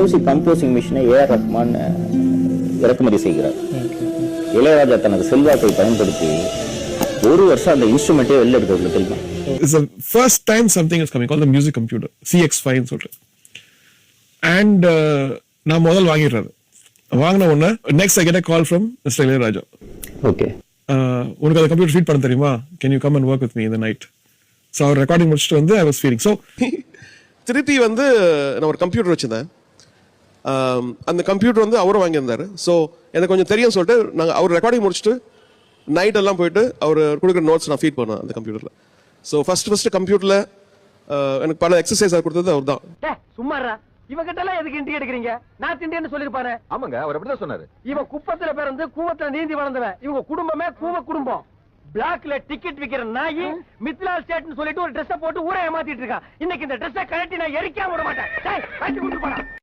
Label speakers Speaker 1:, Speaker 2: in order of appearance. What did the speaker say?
Speaker 1: Music composing மிஷினை AR Rahman இறக்குமதி செய்கிறார். இளையராஜா தனது செல்வாக்கை பயன்படுத்தி ஒரு வருஷம் அந்த இன்ஸ்ட்ருமெண்ட்டே வெளில எடுக்கிறது தெரியுமா?
Speaker 2: It's the first time something is coming called the music computer, CX5 ன்னு சொல்லிட்டு. And நான் முதல் வாங்கிடுறது. வாங்கின உடனே next I get a call from Mr. Ilaiyaraaja.
Speaker 1: Okay.
Speaker 2: உனக்கு அந்த கம்ப்யூட்டர் ஃபீட் பண்ண தெரியுமா? Can you come and work with me in the night? So அவர் ரெக்கார்டிங் முடிச்சுட்டு வந்து I was feeding. So
Speaker 3: திருப்பி வந்து நான் ஒரு கம்ப்யூட்டர் வச்சிருந்தேன். அந்த கம்ப்யூட்டர் வந்து அவரும் வாங்கியிருந்தாரு. ஸோ எனக்கு கொஞ்சம் தெரியும் சொல்லிட்டு நாங்கள் அவர் ரெக்கார்டிங் முடிச்சுட்டு நைட் எல்லாம் போயிட்டு அவர் கொடுக்குற நோட்ஸ் நான் ஃபீட் பண்ணேன் அந்த கம்ப்யூட்டரில். ஸோ ஃபர்ஸ்ட் கம்ப்யூட்டரில் எனக்கு பல எக்ஸசைஸ் கொடுத்தது அவர் தான்.
Speaker 4: சும்மாரா இவங்கிட்ட எல்லாம் எதுக்கு இன்டி எடுக்கிறீங்க? நான் திண்டின்னு சொல்லிருப்பாரு.
Speaker 5: ஆமாங்க, அவர் அப்படிதான் சொன்னாரு.
Speaker 4: இவன் குப்பத்துல பிறந்து கூவத்துல நீந்தி வளர்ந்தவன். இவங்க குடும்பமே கூவ குடும்பம். பிளாக்ல டிக்கெட் விக்கிற நாயி மித்லா ஸ்டேட்னு சொல்லிட்டு ஒரு ட்ரெஸ் போட்டு ஊரை ஏமாத்திட்டு இருக்கான். இன்னைக்கு இந்த ட்ரெஸ்ஸை கழட்டி நான் எரிக்காம விட மாட்டேன்.